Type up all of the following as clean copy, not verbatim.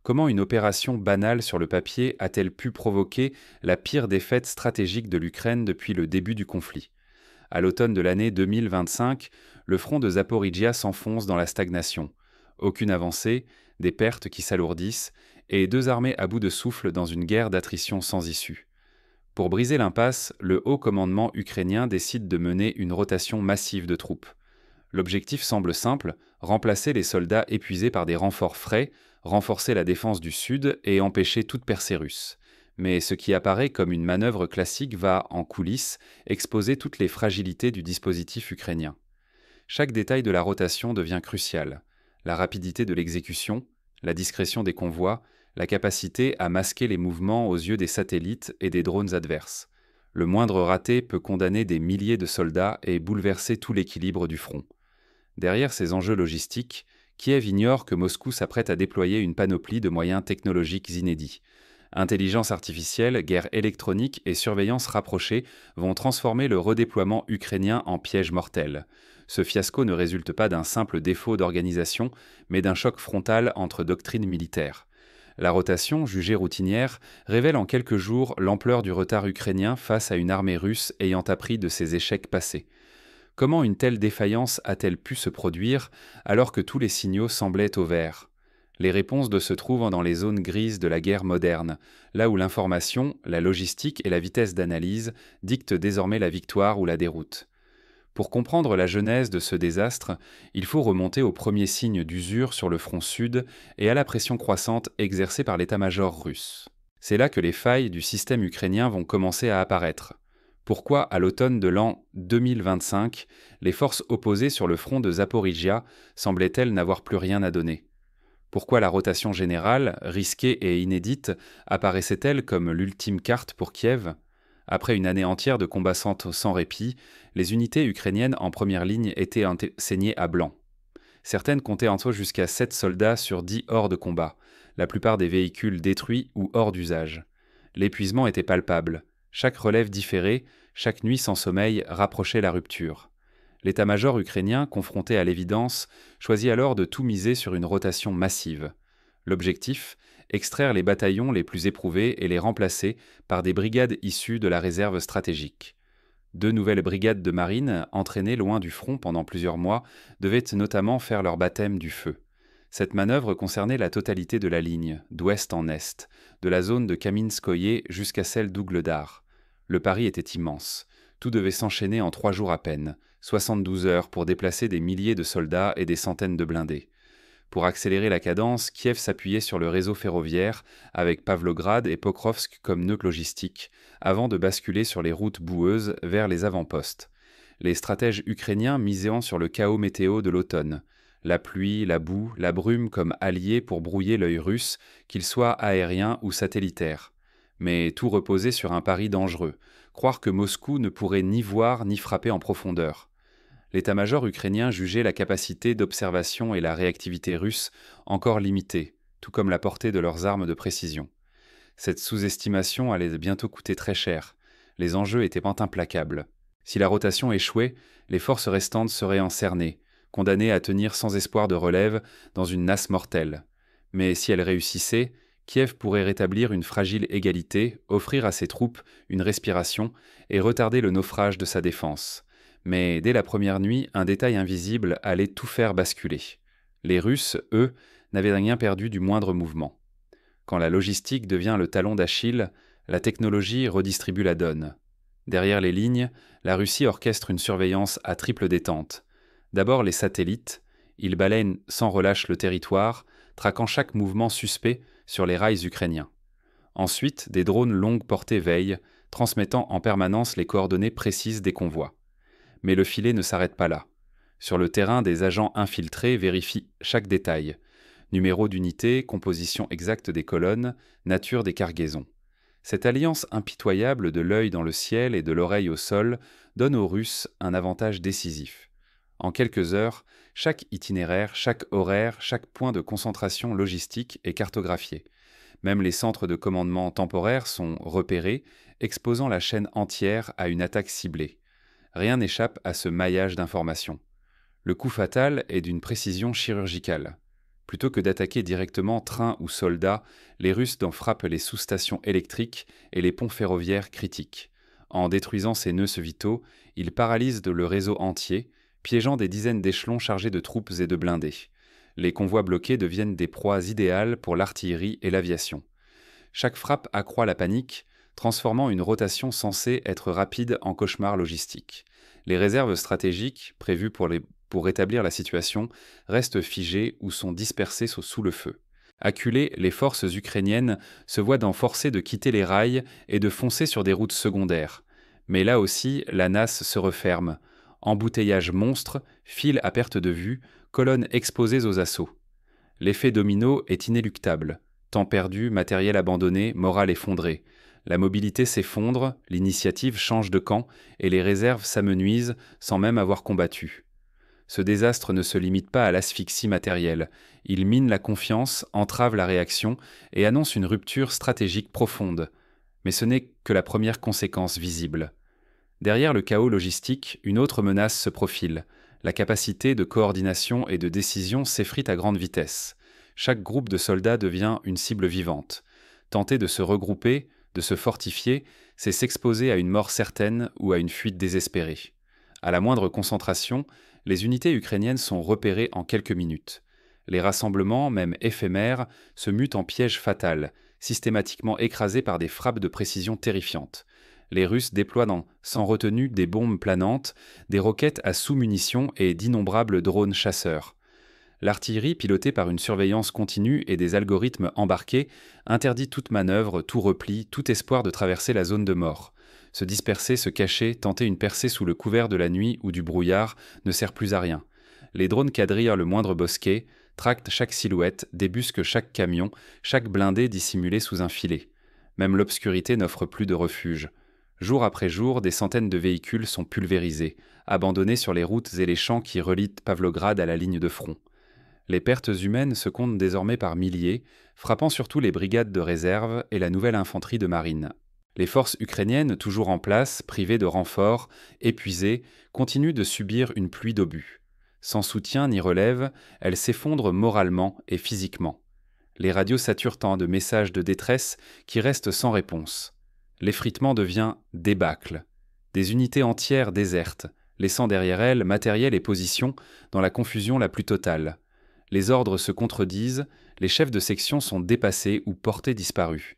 Comment une opération banale sur le papier a-t-elle pu provoquer la pire défaite stratégique de l'Ukraine depuis le début du conflit? À l'automne de l'année 2025, le front de Zaporijjia s'enfonce dans la stagnation. Aucune avancée, des pertes qui s'alourdissent, et deux armées à bout de souffle dans une guerre d'attrition sans issue. Pour briser l'impasse, le haut commandement ukrainien décide de mener une rotation massive de troupes. L'objectif semble simple, remplacer les soldats épuisés par des renforts frais, renforcer la défense du sud et empêcher toute percée russe. Mais ce qui apparaît comme une manœuvre classique va, en coulisses, exposer toutes les fragilités du dispositif ukrainien. Chaque détail de la rotation devient crucial. La rapidité de l'exécution, la discrétion des convois, la capacité à masquer les mouvements aux yeux des satellites et des drones adverses. Le moindre raté peut condamner des milliers de soldats et bouleverser tout l'équilibre du front. Derrière ces enjeux logistiques, Kiev ignore que Moscou s'apprête à déployer une panoplie de moyens technologiques inédits. Intelligence artificielle, guerre électronique et surveillance rapprochée vont transformer le redéploiement ukrainien en piège mortel. Ce fiasco ne résulte pas d'un simple défaut d'organisation, mais d'un choc frontal entre doctrines militaires. La rotation, jugée routinière, révèle en quelques jours l'ampleur du retard ukrainien face à une armée russe ayant appris de ses échecs passés. Comment une telle défaillance a-t-elle pu se produire alors que tous les signaux semblaient au vert? Les réponses se trouvent dans les zones grises de la guerre moderne, là où l'information, la logistique et la vitesse d'analyse dictent désormais la victoire ou la déroute. Pour comprendre la genèse de ce désastre, il faut remonter aux premiers signes d'usure sur le front sud et à la pression croissante exercée par l'état-major russe. C'est là que les failles du système ukrainien vont commencer à apparaître. Pourquoi, à l'automne de l'an 2025, les forces opposées sur le front de Zaporijjia semblaient-elles n'avoir plus rien à donner? Pourquoi la rotation générale, risquée et inédite, apparaissait-elle comme l'ultime carte pour Kiev? Après une année entière de combats sans répit, les unités ukrainiennes en première ligne étaient saignées à blanc. Certaines comptaient en tout jusqu'à 7 soldats sur 10 hors de combat, la plupart des véhicules détruits ou hors d'usage. L'épuisement était palpable. Chaque relève différée, chaque nuit sans sommeil rapprochait la rupture. L'état-major ukrainien, confronté à l'évidence, choisit alors de tout miser sur une rotation massive. L'objectif, extraire les bataillons les plus éprouvés et les remplacer par des brigades issues de la réserve stratégique. Deux nouvelles brigades de marine, entraînées loin du front pendant plusieurs mois, devaient notamment faire leur baptême du feu. Cette manœuvre concernait la totalité de la ligne, d'ouest en est, de la zone de Kaminskoye jusqu'à celle d'Ougledar. Le pari était immense. Tout devait s'enchaîner en 3 jours à peine, 72 heures pour déplacer des milliers de soldats et des centaines de blindés. Pour accélérer la cadence, Kiev s'appuyait sur le réseau ferroviaire, avec Pavlograd et Pokrovsk comme nœuds logistiques, avant de basculer sur les routes boueuses vers les avant-postes. Les stratèges ukrainiens misaient sur le chaos météo de l'automne. La pluie, la boue, la brume comme alliés pour brouiller l'œil russe, qu'il soit aérien ou satellitaire. Mais tout reposait sur un pari dangereux, croire que Moscou ne pourrait ni voir ni frapper en profondeur. L'état-major ukrainien jugeait la capacité d'observation et la réactivité russe encore limitées, tout comme la portée de leurs armes de précision. Cette sous-estimation allait bientôt coûter très cher. Les enjeux étaient implacables. Si la rotation échouait, les forces restantes seraient encernées, condamnées à tenir sans espoir de relève dans une nasse mortelle. Mais si elles réussissaient, Kiev pourrait rétablir une fragile égalité, offrir à ses troupes une respiration et retarder le naufrage de sa défense. Mais dès la première nuit, un détail invisible allait tout faire basculer. Les Russes, eux, n'avaient rien perdu du moindre mouvement. Quand la logistique devient le talon d'Achille, la technologie redistribue la donne. Derrière les lignes, la Russie orchestre une surveillance à triple détente. D'abord les satellites, ils balayent sans relâche le territoire, traquant chaque mouvement suspect sur les rails ukrainiens. Ensuite, des drones longue portée veillent, transmettant en permanence les coordonnées précises des convois. Mais le filet ne s'arrête pas là. Sur le terrain, des agents infiltrés vérifient chaque détail. Numéro d'unité, composition exacte des colonnes, nature des cargaisons. Cette alliance impitoyable de l'œil dans le ciel et de l'oreille au sol donne aux Russes un avantage décisif. En quelques heures, chaque itinéraire, chaque horaire, chaque point de concentration logistique est cartographié. Même les centres de commandement temporaires sont repérés, exposant la chaîne entière à une attaque ciblée. Rien n'échappe à ce maillage d'informations. Le coup fatal est d'une précision chirurgicale. Plutôt que d'attaquer directement trains ou soldats, les Russes en frappent les sous-stations électriques et les ponts ferroviaires critiques. En détruisant ces nœuds vitaux, ils paralysent le réseau entier, piégeant des dizaines d'échelons chargés de troupes et de blindés. Les convois bloqués deviennent des proies idéales pour l'artillerie et l'aviation. Chaque frappe accroît la panique, transformant une rotation censée être rapide en cauchemar logistique. Les réserves stratégiques, prévues pour rétablir la situation, restent figées ou sont dispersées sous le feu. Acculées, les forces ukrainiennes se voient forcées de quitter les rails et de foncer sur des routes secondaires. Mais là aussi, la nasse se referme. Embouteillages monstres, fils à perte de vue, colonnes exposées aux assauts. L'effet domino est inéluctable. Temps perdu, matériel abandonné, morale effondrée. La mobilité s'effondre, l'initiative change de camp et les réserves s'amenuisent sans même avoir combattu. Ce désastre ne se limite pas à l'asphyxie matérielle. Il mine la confiance, entrave la réaction et annonce une rupture stratégique profonde. Mais ce n'est que la première conséquence visible. Derrière le chaos logistique, une autre menace se profile. La capacité de coordination et de décision s'effrite à grande vitesse. Chaque groupe de soldats devient une cible vivante. Tenter de se regrouper, de se fortifier, c'est s'exposer à une mort certaine ou à une fuite désespérée. À la moindre concentration, les unités ukrainiennes sont repérées en quelques minutes. Les rassemblements, même éphémères, se mutent en pièges fatals, systématiquement écrasés par des frappes de précision terrifiantes. Les Russes déploient sans retenue des bombes planantes, des roquettes à sous-munitions et d'innombrables drones chasseurs. L'artillerie, pilotée par une surveillance continue et des algorithmes embarqués, interdit toute manœuvre, tout repli, tout espoir de traverser la zone de mort. Se disperser, se cacher, tenter une percée sous le couvert de la nuit ou du brouillard ne sert plus à rien. Les drones quadrillent le moindre bosquet, tractent chaque silhouette, débusquent chaque camion, chaque blindé dissimulé sous un filet. Même l'obscurité n'offre plus de refuge. Jour après jour, des centaines de véhicules sont pulvérisés, abandonnés sur les routes et les champs qui relient Pavlograd à la ligne de front. Les pertes humaines se comptent désormais par milliers, frappant surtout les brigades de réserve et la nouvelle infanterie de marine. Les forces ukrainiennes, toujours en place, privées de renforts, épuisées, continuent de subir une pluie d'obus. Sans soutien ni relève, elles s'effondrent moralement et physiquement. Les radios saturent tant de messages de détresse qui restent sans réponse. L'effritement devient débâcle. Des unités entières désertent, laissant derrière elles matériel et position dans la confusion la plus totale. Les ordres se contredisent, les chefs de section sont dépassés ou portés disparus.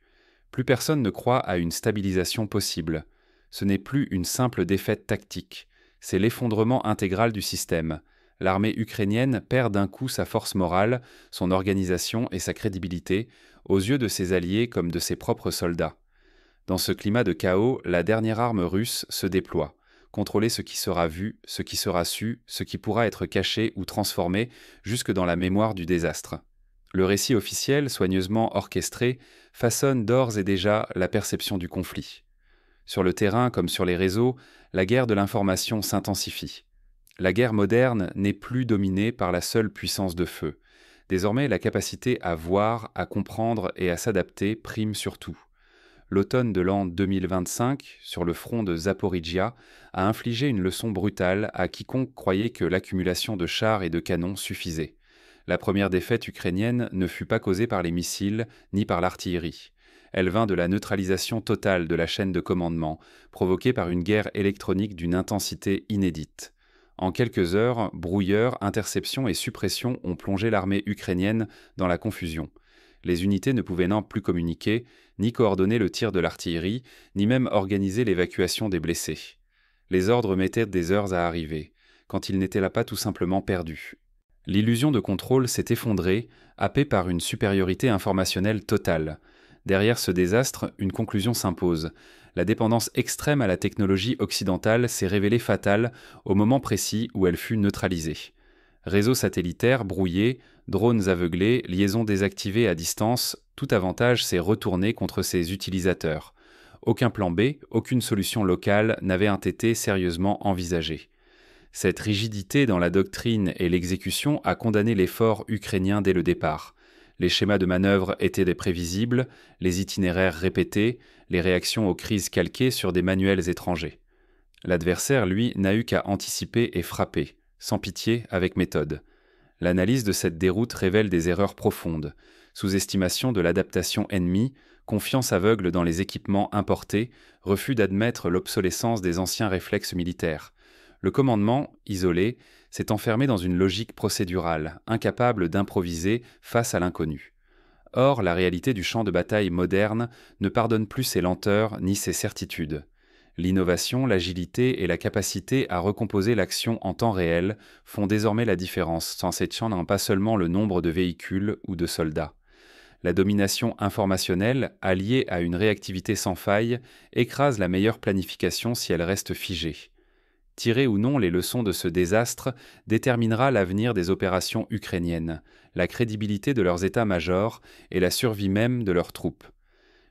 Plus personne ne croit à une stabilisation possible. Ce n'est plus une simple défaite tactique, c'est l'effondrement intégral du système. L'armée ukrainienne perd d'un coup sa force morale, son organisation et sa crédibilité, aux yeux de ses alliés comme de ses propres soldats. Dans ce climat de chaos, la dernière arme russe se déploie. Contrôler ce qui sera vu, ce qui sera su, ce qui pourra être caché ou transformé jusque dans la mémoire du désastre. Le récit officiel, soigneusement orchestré, façonne d'ores et déjà la perception du conflit. Sur le terrain comme sur les réseaux, la guerre de l'information s'intensifie. La guerre moderne n'est plus dominée par la seule puissance de feu. Désormais, la capacité à voir, à comprendre et à s'adapter prime sur tout. L'automne de l'an 2025, sur le front de Zaporijia, a infligé une leçon brutale à quiconque croyait que l'accumulation de chars et de canons suffisait. La première défaite ukrainienne ne fut pas causée par les missiles ni par l'artillerie. Elle vint de la neutralisation totale de la chaîne de commandement, provoquée par une guerre électronique d'une intensité inédite. En quelques heures, brouilleurs, interceptions et suppressions ont plongé l'armée ukrainienne dans la confusion. Les unités ne pouvaient plus communiquer, ni coordonner le tir de l'artillerie, ni même organiser l'évacuation des blessés. Les ordres mettaient des heures à arriver, quand ils n'étaient là pas tout simplement perdus. L'illusion de contrôle s'est effondrée, happée par une supériorité informationnelle totale. Derrière ce désastre, une conclusion s'impose. La dépendance extrême à la technologie occidentale s'est révélée fatale au moment précis où elle fut neutralisée. Réseaux satellitaires brouillés, drones aveuglés, liaisons désactivées à distance, tout avantage s'est retourné contre ses utilisateurs. Aucun plan B, aucune solution locale n'avait été sérieusement envisagée. Cette rigidité dans la doctrine et l'exécution a condamné l'effort ukrainien dès le départ. Les schémas de manœuvre étaient prévisibles, les itinéraires répétés, les réactions aux crises calquées sur des manuels étrangers. L'adversaire, lui, n'a eu qu'à anticiper et frapper, sans pitié, avec méthode. L'analyse de cette déroute révèle des erreurs profondes: sous-estimation de l'adaptation ennemie, confiance aveugle dans les équipements importés, refus d'admettre l'obsolescence des anciens réflexes militaires. Le commandement, isolé, s'est enfermé dans une logique procédurale, incapable d'improviser face à l'inconnu. Or, la réalité du champ de bataille moderne ne pardonne plus ses lenteurs ni ses certitudes. L'innovation, l'agilité et la capacité à recomposer l'action en temps réel font désormais la différence, s'étendant pas seulement le nombre de véhicules ou de soldats. La domination informationnelle, alliée à une réactivité sans faille, écrase la meilleure planification si elle reste figée. Tirer ou non les leçons de ce désastre déterminera l'avenir des opérations ukrainiennes, la crédibilité de leurs états-majors et la survie même de leurs troupes.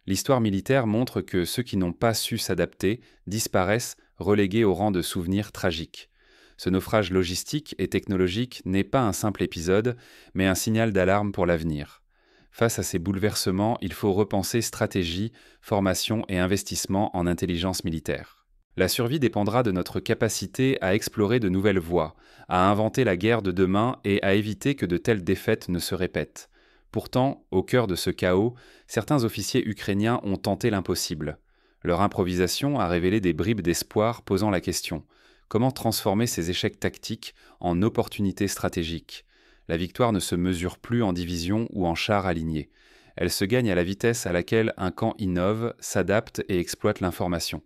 L'histoire militaire montre que ceux qui n'ont pas su s'adapter disparaissent, relégués au rang de souvenirs tragiques. Ce naufrage logistique et technologique n'est pas un simple épisode, mais un signal d'alarme pour l'avenir. Face à ces bouleversements, il faut repenser stratégie, formation et investissement en intelligence militaire. La survie dépendra de notre capacité à explorer de nouvelles voies, à inventer la guerre de demain et à éviter que de telles défaites ne se répètent. Pourtant, au cœur de ce chaos, certains officiers ukrainiens ont tenté l'impossible. Leur improvisation a révélé des bribes d'espoir posant la question: comment transformer ces échecs tactiques en opportunités stratégiques? La victoire ne se mesure plus en divisions ou en chars alignés. Elle se gagne à la vitesse à laquelle un camp innove, s'adapte et exploite l'information.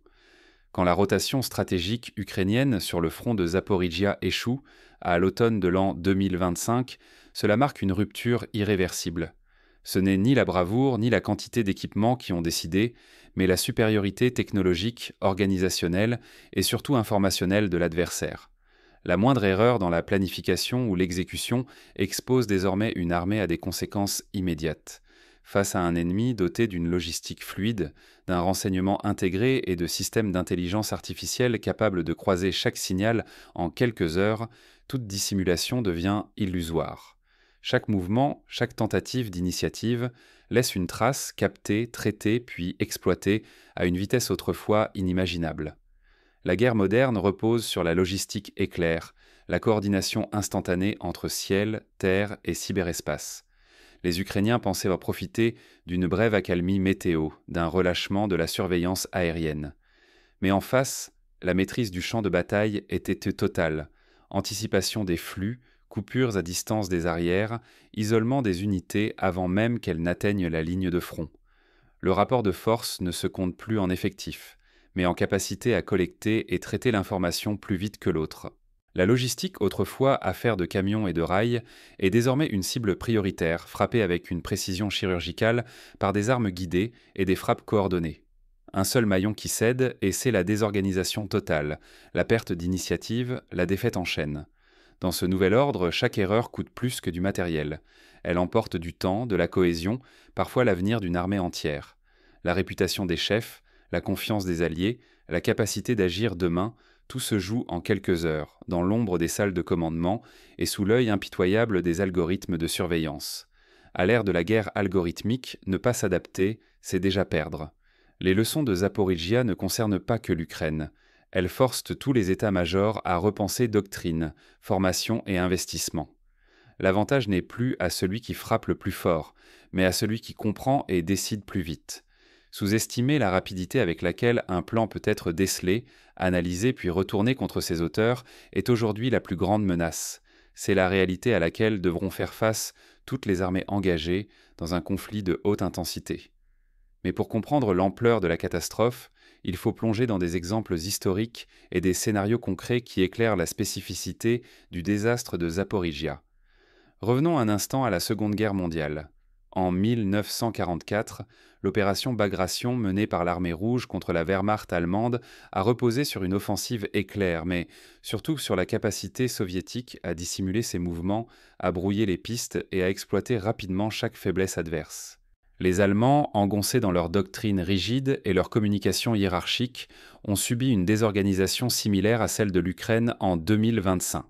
Quand la rotation stratégique ukrainienne sur le front de Zaporijia échoue, à l'automne de l'an 2025, cela marque une rupture irréversible. Ce n'est ni la bravoure ni la quantité d'équipements qui ont décidé, mais la supériorité technologique, organisationnelle et surtout informationnelle de l'adversaire. La moindre erreur dans la planification ou l'exécution expose désormais une armée à des conséquences immédiates. Face à un ennemi doté d'une logistique fluide, d'un renseignement intégré et de systèmes d'intelligence artificielle capables de croiser chaque signal en quelques heures, toute dissimulation devient illusoire. Chaque mouvement, chaque tentative d'initiative laisse une trace captée, traitée puis exploitée à une vitesse autrefois inimaginable. La guerre moderne repose sur la logistique éclair, la coordination instantanée entre ciel, terre et cyberespace. Les Ukrainiens pensaient en profiter d'une brève accalmie météo, d'un relâchement de la surveillance aérienne. Mais en face, la maîtrise du champ de bataille était totale: anticipation des flux, coupures à distance des arrières, isolement des unités avant même qu'elles n'atteignent la ligne de front. Le rapport de force ne se compte plus en effectifs, mais en capacité à collecter et traiter l'information plus vite que l'autre. La logistique, autrefois affaire de camions et de rails, est désormais une cible prioritaire, frappée avec une précision chirurgicale par des armes guidées et des frappes coordonnées. Un seul maillon qui cède, et c'est la désorganisation totale, la perte d'initiative, la défaite en chaîne. Dans ce nouvel ordre, chaque erreur coûte plus que du matériel. Elle emporte du temps, de la cohésion, parfois l'avenir d'une armée entière. La réputation des chefs, la confiance des alliés, la capacité d'agir demain, tout se joue en quelques heures, dans l'ombre des salles de commandement et sous l'œil impitoyable des algorithmes de surveillance. À l'ère de la guerre algorithmique, ne pas s'adapter, c'est déjà perdre. Les leçons de Zaporijia ne concernent pas que l'Ukraine. Elles forcent tous les états-majors à repenser doctrine, formation et investissement. L'avantage n'est plus à celui qui frappe le plus fort, mais à celui qui comprend et décide plus vite. Sous-estimer la rapidité avec laquelle un plan peut être décelé, analysé puis retourné contre ses auteurs est aujourd'hui la plus grande menace. C'est la réalité à laquelle devront faire face toutes les armées engagées dans un conflit de haute intensité. Mais pour comprendre l'ampleur de la catastrophe, il faut plonger dans des exemples historiques et des scénarios concrets qui éclairent la spécificité du désastre de Zaporijia. Revenons un instant à la Seconde Guerre mondiale. En 1944, l'opération Bagration menée par l'armée rouge contre la Wehrmacht allemande a reposé sur une offensive éclair, mais surtout sur la capacité soviétique à dissimuler ses mouvements, à brouiller les pistes et à exploiter rapidement chaque faiblesse adverse. Les Allemands, engoncés dans leur doctrine rigide et leur communication hiérarchique, ont subi une désorganisation similaire à celle de l'Ukraine en 2025.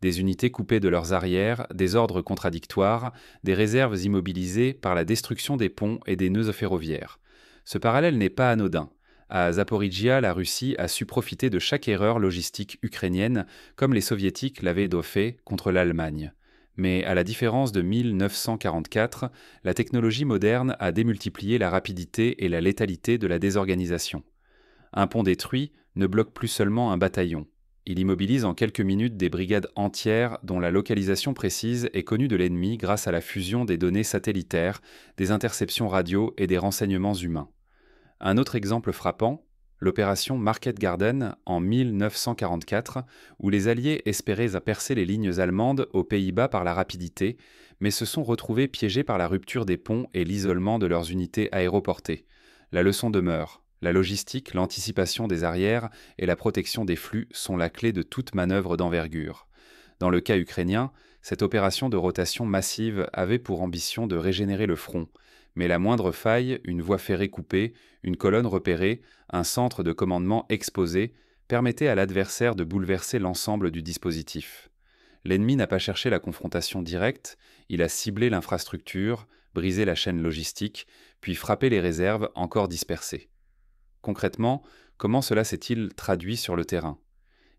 Des unités coupées de leurs arrières, des ordres contradictoires, des réserves immobilisées par la destruction des ponts et des nœuds ferroviaires. Ce parallèle n'est pas anodin. À Zaporijia, la Russie a su profiter de chaque erreur logistique ukrainienne, comme les Soviétiques l'avaient fait contre l'Allemagne. Mais à la différence de 1944, la technologie moderne a démultiplié la rapidité et la létalité de la désorganisation. Un pont détruit ne bloque plus seulement un bataillon. Il immobilise en quelques minutes des brigades entières dont la localisation précise est connue de l'ennemi grâce à la fusion des données satellitaires, des interceptions radio et des renseignements humains. Un autre exemple frappant, l'opération Market Garden en 1944, où les Alliés espéraient percer les lignes allemandes aux Pays-Bas par la rapidité, mais se sont retrouvés piégés par la rupture des ponts et l'isolement de leurs unités aéroportées. La leçon demeure. La logistique, l'anticipation des arrières et la protection des flux sont la clé de toute manœuvre d'envergure. Dans le cas ukrainien, cette opération de rotation massive avait pour ambition de régénérer le front, mais la moindre faille, une voie ferrée coupée, une colonne repérée, un centre de commandement exposé, permettait à l'adversaire de bouleverser l'ensemble du dispositif. L'ennemi n'a pas cherché la confrontation directe, il a ciblé l'infrastructure, brisé la chaîne logistique, puis frappé les réserves encore dispersées. Concrètement, comment cela s'est-il traduit sur le terrain?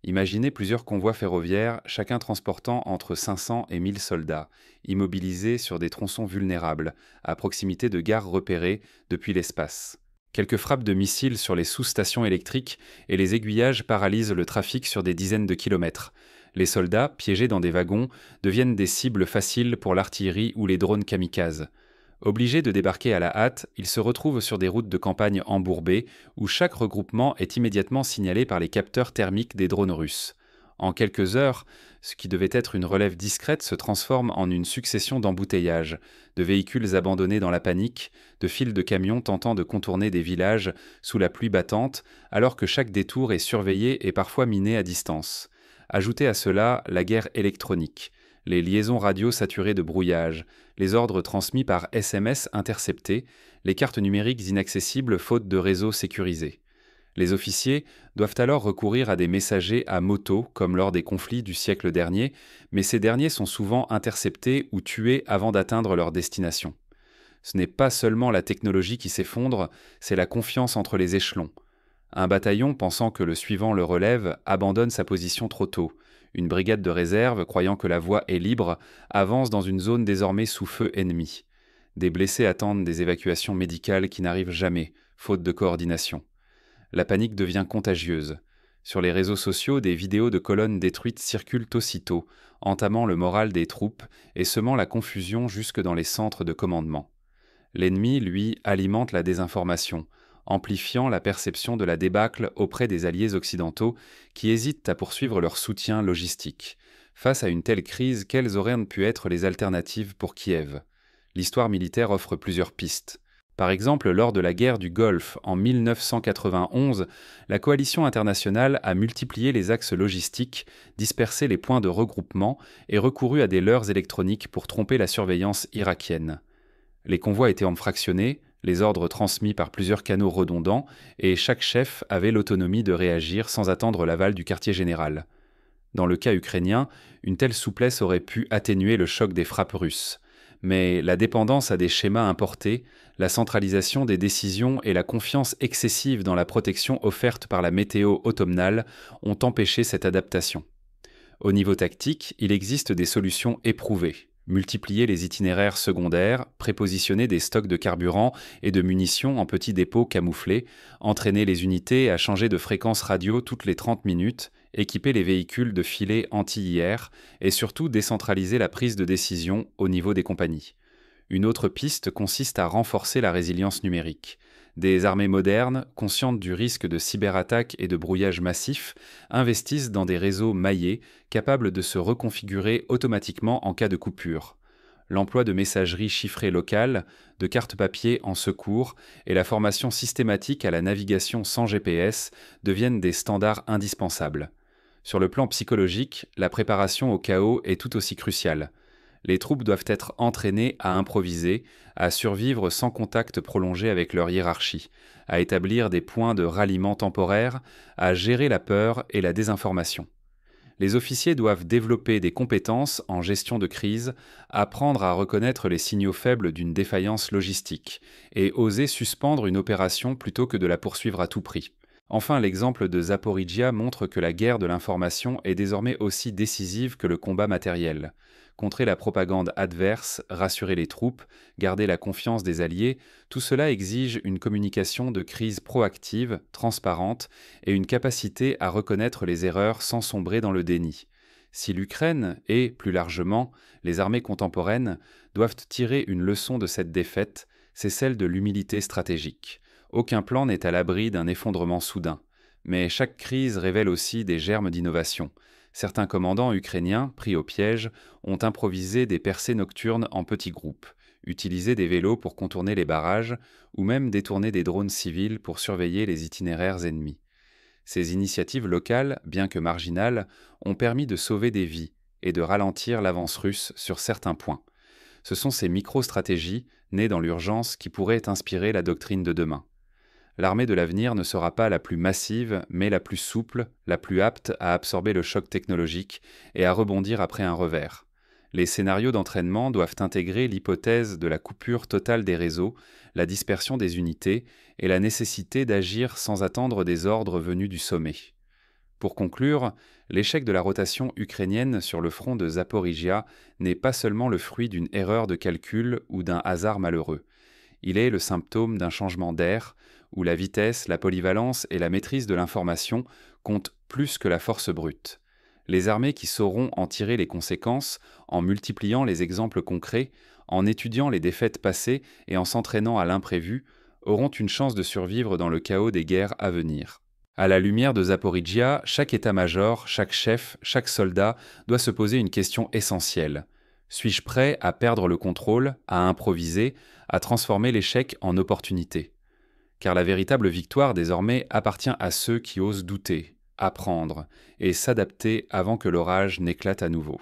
Imaginez plusieurs convois ferroviaires, chacun transportant entre 500 et 1000 soldats, immobilisés sur des tronçons vulnérables, à proximité de gares repérées depuis l'espace. Quelques frappes de missiles sur les sous-stations électriques et les aiguillages paralysent le trafic sur des dizaines de kilomètres. Les soldats, piégés dans des wagons, deviennent des cibles faciles pour l'artillerie ou les drones kamikazes. Obligés de débarquer à la hâte, ils se retrouvent sur des routes de campagne embourbées où chaque regroupement est immédiatement signalé par les capteurs thermiques des drones russes. En quelques heures, ce qui devait être une relève discrète se transforme en une succession d'embouteillages, de véhicules abandonnés dans la panique, de files de camions tentant de contourner des villages sous la pluie battante, alors que chaque détour est surveillé et parfois miné à distance. Ajoutez à cela la guerre électronique, les liaisons radio saturées de brouillage, les ordres transmis par SMS interceptés, les cartes numériques inaccessibles faute de réseau sécurisé. Les officiers doivent alors recourir à des messagers à moto comme lors des conflits du siècle dernier, mais ces derniers sont souvent interceptés ou tués avant d'atteindre leur destination. Ce n'est pas seulement la technologie qui s'effondre, c'est la confiance entre les échelons. Un bataillon, pensant que le suivant le relève, abandonne sa position trop tôt. Une brigade de réserve, croyant que la voie est libre, avance dans une zone désormais sous feu ennemi. Des blessés attendent des évacuations médicales qui n'arrivent jamais, faute de coordination. La panique devient contagieuse. Sur les réseaux sociaux, des vidéos de colonnes détruites circulent aussitôt, entamant le moral des troupes et semant la confusion jusque dans les centres de commandement. L'ennemi, lui, alimente la désinformation, amplifiant la perception de la débâcle auprès des alliés occidentaux qui hésitent à poursuivre leur soutien logistique. Face à une telle crise, quelles auraient pu être les alternatives pour Kiev? L'histoire militaire offre plusieurs pistes. Par exemple, lors de la guerre du Golfe en 1991, la coalition internationale a multiplié les axes logistiques, dispersé les points de regroupement et recouru à des leurres électroniques pour tromper la surveillance irakienne. Les convois étaient fractionnés, les ordres transmis par plusieurs canaux redondants, et chaque chef avait l'autonomie de réagir sans attendre l'aval du quartier général. Dans le cas ukrainien, une telle souplesse aurait pu atténuer le choc des frappes russes. Mais la dépendance à des schémas importés, la centralisation des décisions et la confiance excessive dans la protection offerte par la météo automnale ont empêché cette adaptation. Au niveau tactique, il existe des solutions éprouvées. Multiplier les itinéraires secondaires, prépositionner des stocks de carburant et de munitions en petits dépôts camouflés, entraîner les unités à changer de fréquence radio toutes les 30 minutes, équiper les véhicules de filets anti-IR et surtout décentraliser la prise de décision au niveau des compagnies. Une autre piste consiste à renforcer la résilience numérique. Des armées modernes, conscientes du risque de cyberattaque et de brouillage massif, investissent dans des réseaux maillés capables de se reconfigurer automatiquement en cas de coupure. L'emploi de messageries chiffrées locales, de cartes papier en secours et la formation systématique à la navigation sans GPS deviennent des standards indispensables. Sur le plan psychologique, la préparation au chaos est tout aussi cruciale. Les troupes doivent être entraînées à improviser, à survivre sans contact prolongé avec leur hiérarchie, à établir des points de ralliement temporaires, à gérer la peur et la désinformation. Les officiers doivent développer des compétences en gestion de crise, apprendre à reconnaître les signaux faibles d'une défaillance logistique et oser suspendre une opération plutôt que de la poursuivre à tout prix. Enfin, l'exemple de Zaporijia montre que la guerre de l'information est désormais aussi décisive que le combat matériel. contrer la propagande adverse, rassurer les troupes, garder la confiance des alliés, tout cela exige une communication de crise proactive, transparente et une capacité à reconnaître les erreurs sans sombrer dans le déni. Si l'Ukraine et, plus largement, les armées contemporaines doivent tirer une leçon de cette défaite, c'est celle de l'humilité stratégique. Aucun plan n'est à l'abri d'un effondrement soudain. Mais chaque crise révèle aussi des germes d'innovation. Certains commandants ukrainiens, pris au piège, ont improvisé des percées nocturnes en petits groupes, utilisé des vélos pour contourner les barrages, ou même détourné des drones civils pour surveiller les itinéraires ennemis. Ces initiatives locales, bien que marginales, ont permis de sauver des vies et de ralentir l'avance russe sur certains points. Ce sont ces micro-stratégies, nées dans l'urgence, qui pourraient inspirer la doctrine de demain. L'armée de l'avenir ne sera pas la plus massive, mais la plus souple, la plus apte à absorber le choc technologique et à rebondir après un revers. Les scénarios d'entraînement doivent intégrer l'hypothèse de la coupure totale des réseaux, la dispersion des unités et la nécessité d'agir sans attendre des ordres venus du sommet. Pour conclure, l'échec de la rotation ukrainienne sur le front de Zaporijia n'est pas seulement le fruit d'une erreur de calcul ou d'un hasard malheureux. Il est le symptôme d'un changement d'ère, où la vitesse, la polyvalence et la maîtrise de l'information comptent plus que la force brute. Les armées qui sauront en tirer les conséquences, en multipliant les exemples concrets, en étudiant les défaites passées et en s'entraînant à l'imprévu, auront une chance de survivre dans le chaos des guerres à venir. À la lumière de Zaporijia, chaque état-major, chaque chef, chaque soldat doit se poser une question essentielle. Suis-je prêt à perdre le contrôle, à improviser, à transformer l'échec en opportunité ? Car la véritable victoire désormais appartient à ceux qui osent douter, apprendre et s'adapter avant que l'orage n'éclate à nouveau.